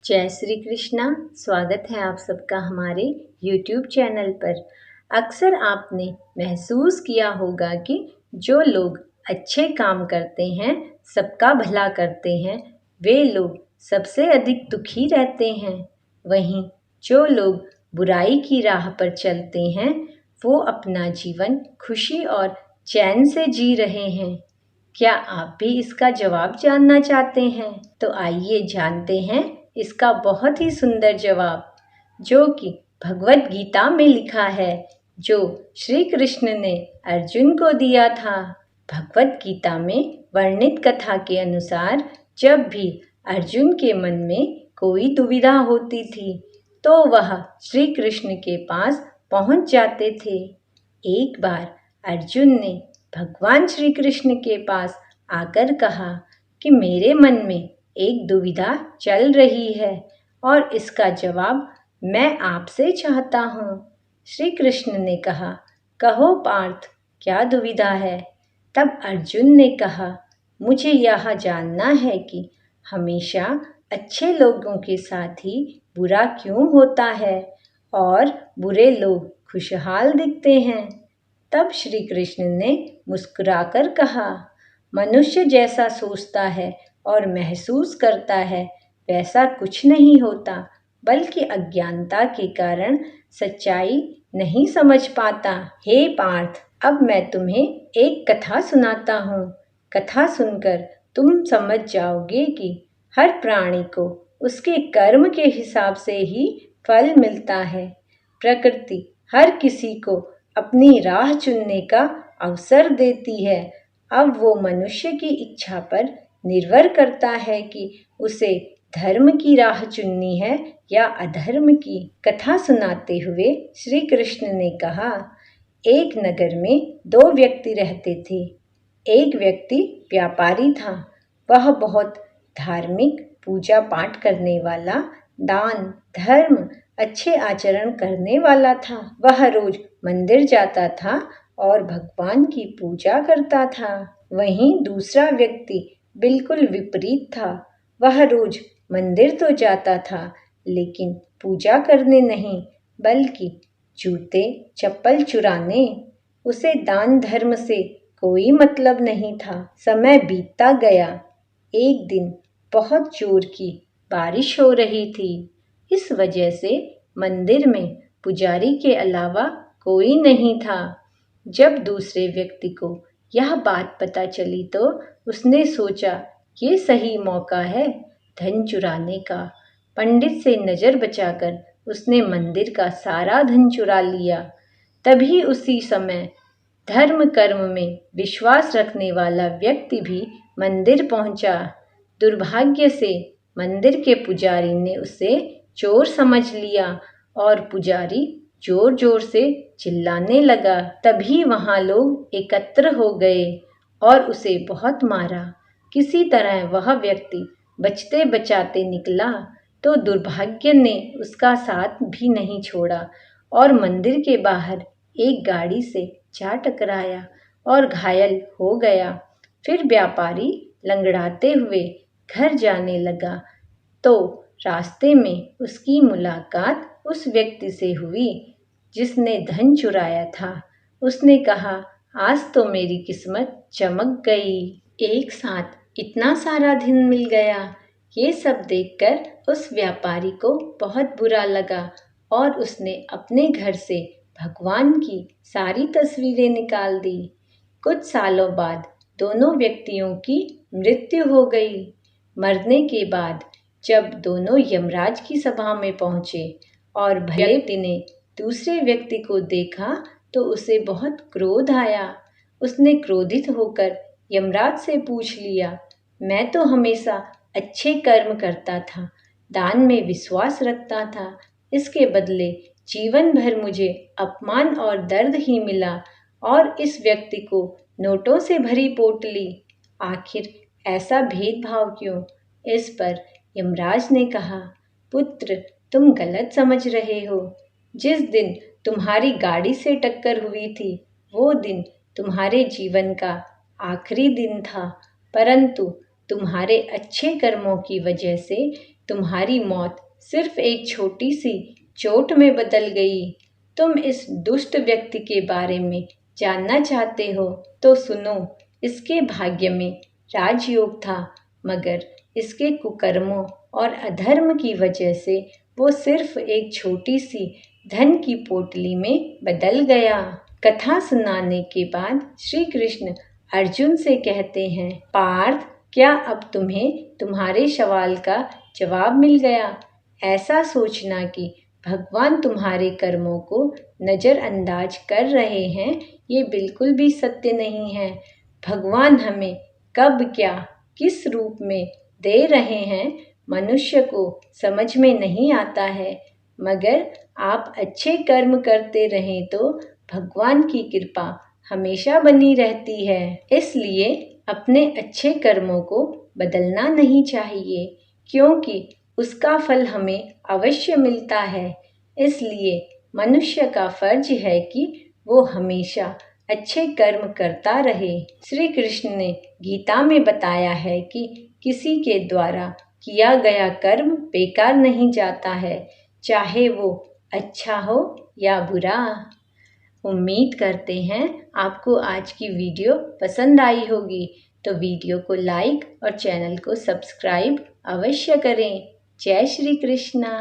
जय श्री कृष्णा। स्वागत है आप सबका हमारे YouTube चैनल पर। अक्सर आपने महसूस किया होगा कि जो लोग अच्छे काम करते हैं, सबका भला करते हैं, वे लोग सबसे अधिक दुखी रहते हैं। वहीं जो लोग बुराई की राह पर चलते हैं, वो अपना जीवन खुशी और चैन से जी रहे हैं। क्या आप भी इसका जवाब जानना चाहते हैं? तो आइए जानते हैं इसका बहुत ही सुंदर जवाब, जो कि भगवत गीता में लिखा है, जो श्री कृष्ण ने अर्जुन को दिया था। भगवत गीता में वर्णित कथा के अनुसार जब भी अर्जुन के मन में कोई दुविधा होती थी, तो वह श्री कृष्ण के पास पहुंच जाते थे। एक बार अर्जुन ने भगवान श्री कृष्ण के पास आकर कहा कि मेरे मन में एक दुविधा चल रही है और इसका जवाब मैं आपसे चाहता हूँ। श्री कृष्ण ने कहा, कहो पार्थ, क्या दुविधा है? तब अर्जुन ने कहा, मुझे यह जानना है कि हमेशा अच्छे लोगों के साथ ही बुरा क्यों होता है और बुरे लोग खुशहाल दिखते हैं। तब श्री कृष्ण ने मुस्कुराकर कहा, मनुष्य जैसा सोचता है और महसूस करता है वैसा कुछ नहीं होता, बल्कि अज्ञानता के कारण सच्चाई नहीं समझ पाता। हे पार्थ, अब मैं तुम्हें एक कथा सुनाता हूँ। कथा सुनकर तुम समझ जाओगे कि हर प्राणी को उसके कर्म के हिसाब से ही फल मिलता है। प्रकृति हर किसी को अपनी राह चुनने का अवसर देती है। अब वो मनुष्य की इच्छा पर निर्भर करता है कि उसे धर्म की राह चुननी है या अधर्म की। कथा सुनाते हुए श्री कृष्ण ने कहा, एक नगर में दो व्यक्ति रहते थे। एक व्यक्ति व्यापारी था। वह बहुत धार्मिक, पूजा पाठ करने वाला, दान धर्म, अच्छे आचरण करने वाला था। वह रोज मंदिर जाता था और भगवान की पूजा करता था। वहीं दूसरा व्यक्ति बिल्कुल विपरीत था। वह रोज मंदिर तो जाता था, लेकिन पूजा करने नहीं, बल्कि जूते चप्पल चुराने। उसे दान धर्म से कोई मतलब नहीं था। समय बीतता गया। एक दिन बहुत जोर की बारिश हो रही थी। इस वजह से मंदिर में पुजारी के अलावा कोई नहीं था। जब दूसरे व्यक्ति को यह बात पता चली तो उसने सोचा, ये सही मौका है धन चुराने का। पंडित से नजर बचाकर उसने मंदिर का सारा धन चुरा लिया। तभी उसी समय धर्म कर्म में विश्वास रखने वाला व्यक्ति भी मंदिर पहुंचा। दुर्भाग्य से मंदिर के पुजारी ने उसे चोर समझ लिया और पुजारी जोर जोर से चिल्लाने लगा। तभी वहां लोग एकत्र हो गए और उसे बहुत मारा। किसी तरह वह व्यक्ति बचते बचाते निकला तो दुर्भाग्य ने उसका साथ भी नहीं छोड़ा और मंदिर के बाहर एक गाड़ी से जा टकराया और घायल हो गया। फिर व्यापारी लंगड़ाते हुए घर जाने लगा तो रास्ते में उसकी मुलाकात उस व्यक्ति से हुई जिसने धन चुराया था। उसने कहा, आज तो मेरी किस्मत चमक गई। एक साथ इतना सारा धन मिल गया। ये सब देखकर उस व्यापारी को बहुत बुरा लगा और उसने अपने घर से भगवान की सारी तस्वीरें निकाल दी। कुछ सालों बाद दोनों व्यक्तियों की मृत्यु हो गई। मरने के बाद जब दोनों यमराज की सभा में पहुंचे और भले व्यक्ति ने दूसरे व्यक्ति को देखा तो उसे बहुत क्रोध आया। उसने क्रोधित होकर यमराज से पूछ लिया, मैं तो हमेशा अच्छे कर्म करता था, दान में विश्वास रखता था, इसके बदले जीवन भर मुझे अपमान और दर्द ही मिला और इस व्यक्ति को नोटों से भरी पोटली। आखिर ऐसा भेदभाव क्यों? इस पर यमराज ने कहा, पुत्र, तुम गलत समझ रहे हो। जिस दिन तुम्हारी गाड़ी से टक्कर हुई थी वो दिन तुम्हारे जीवन का आखिरी दिन था, परंतु तुम्हारे अच्छे कर्मों की वजह से तुम्हारी मौत सिर्फ एक छोटी सी चोट में बदल गई। तुम इस दुष्ट व्यक्ति के बारे में जानना चाहते हो तो सुनो। इसके भाग्य में राजयोग था, मगर इसके कुकर्मों और अधर्म की वजह से वो सिर्फ एक छोटी सी धन की पोटली में बदल गया। कथा सुनाने के बाद श्री कृष्ण अर्जुन से कहते हैं, पार्थ, क्या अब तुम्हें तुम्हारे सवाल का जवाब मिल गया? ऐसा सोचना कि भगवान तुम्हारे कर्मों को नज़रअंदाज कर रहे हैं, ये बिल्कुल भी सत्य नहीं है। भगवान हमें कब क्या किस रूप में दे रहे हैं मनुष्य को समझ में नहीं आता है, मगर आप अच्छे कर्म करते रहें तो भगवान की कृपा हमेशा बनी रहती है। इसलिए अपने अच्छे कर्मों को बदलना नहीं चाहिए, क्योंकि उसका फल हमें अवश्य मिलता है। इसलिए मनुष्य का फर्ज है कि वो हमेशा अच्छे कर्म करता रहे। श्री कृष्ण ने गीता में बताया है कि किसी के द्वारा किया गया कर्म बेकार नहीं जाता है, चाहे वो अच्छा हो या बुरा। उम्मीद करते हैं आपको आज की वीडियो पसंद आई होगी, तो वीडियो को लाइक और चैनल को सब्सक्राइब अवश्य करें। जय श्री कृष्णा।